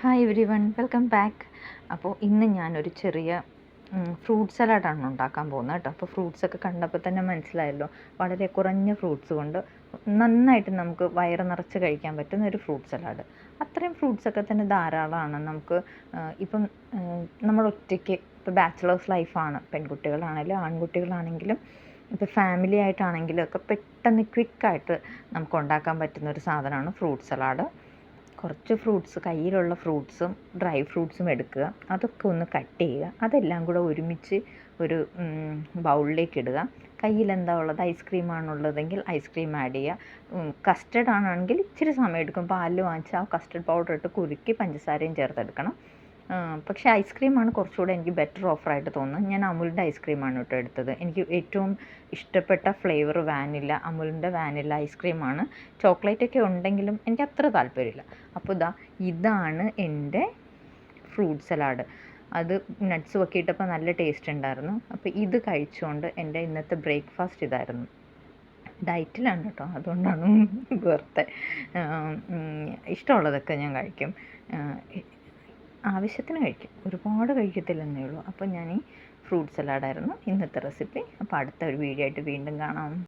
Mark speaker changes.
Speaker 1: Hi every one, welcome back. അപ്പോൾ ഇന്ന് ഞാനൊരു ചെറിയ ഫ്രൂട്ട് സലാഡാണ് ഉണ്ടാക്കാൻ പോകുന്നത് കേട്ടോ. അപ്പോൾ ഫ്രൂട്ട്സൊക്കെ കണ്ടപ്പോൾ തന്നെ മനസ്സിലായല്ലോ, വളരെ കുറഞ്ഞ ഫ്രൂട്ട്സ് കൊണ്ട് നന്നായിട്ട് നമുക്ക് വയറ് നിറച്ച് കഴിക്കാൻ പറ്റുന്ന ഒരു ഫ്രൂട്ട് സലാഡ്. അത്രയും ഫ്രൂട്ട്സൊക്കെ തന്നെ ധാരാളമാണ് നമുക്ക്. ഇപ്പം നമ്മൾ ഒറ്റയ്ക്ക് ഇപ്പോൾ ബാച്ചിലേഴ്സ് ലൈഫാണ്, പെൺകുട്ടികളാണെങ്കിലും ആൺകുട്ടികളാണെങ്കിലും ഇപ്പോൾ ഫാമിലി ആയിട്ടാണെങ്കിലും ഒക്കെ പെട്ടെന്ന് ക്വിക്കായിട്ട് നമുക്ക് ഉണ്ടാക്കാൻ പറ്റുന്ന ഒരു സാധനമാണ് ഫ്രൂട്ട് സലാഡ്. കുറച്ച് ഫ്രൂട്ട്സ്, കയ്യിലുള്ള ഫ്രൂട്ട്സും ഡ്രൈ ഫ്രൂട്ട്സും എടുക്കുക, അതൊക്കെ ഒന്ന് കട്ട് ചെയ്യുക, അതെല്ലാം കൂടെ ഒരുമിച്ച് ഒരു ബൗളിലേക്ക് ഇടുക. കയ്യിൽ എന്താ ഉള്ളത്, ഐസ്ക്രീമാണുള്ളതെങ്കിൽ ഐസ്ക്രീം ആഡ് ചെയ്യുക. കസ്റ്റർഡ് ആണെങ്കിൽ ഇച്ചിരി സമയം എടുക്കും. പാലിൽ വാങ്ങിച്ച് ആ കസ്റ്റർഡ് പൗഡർ ഇട്ട് കുറുക്കി പഞ്ചസാരയും ചേർത്തെടുക്കണം. പക്ഷേ ഐസ്ക്രീമാണ് കുറച്ചുകൂടെ എനിക്ക് ബെറ്റർ ഓഫറായിട്ട് തോന്നുന്നത്. ഞാൻ അമുലിൻ്റെ ഐസ്ക്രീമാണ് കേട്ടോ എടുത്തത്. എനിക്ക് ഏറ്റവും ഇഷ്ടപ്പെട്ട ഫ്ലേവർ വാനില, അമുലിൻ്റെ വാനില ഐസ്ക്രീമാണ്. ചോക്ലേറ്റൊക്കെ ഉണ്ടെങ്കിലും എനിക്ക് അത്ര താല്പര്യമില്ല. അപ്പോൾ ഇതാണ് എൻ്റെ ഫ്രൂട്ട് സലാഡ്. അത് നട്ട്സും ഒക്കെ ഇട്ടപ്പോൾ നല്ല ടേസ്റ്റ് ഉണ്ടായിരുന്നു. അപ്പോൾ ഇത് കഴിച്ചുകൊണ്ട് എൻ്റെ ഇന്നത്തെ ബ്രേക്ക്ഫാസ്റ്റ് ഇതായിരുന്നു. ഡയറ്റിലാണ് കേട്ടോ, അതുകൊണ്ടാണ് വെറുതെ. ഇഷ്ടമുള്ളതൊക്കെ ഞാൻ കഴിക്കും, ആവശ്യത്തിന് കഴിക്കും, ഒരുപാട് കഴിക്കത്തില്ലെന്നേ ഉള്ളൂ. അപ്പോൾ ഞാൻ ഈ ഫ്രൂട്ട് സലാഡായിരുന്നു ഇന്നത്തെ റെസിപ്പി. അപ്പോൾ അടുത്ത ഒരു വീഡിയോ ആയിട്ട് വീണ്ടും കാണാം.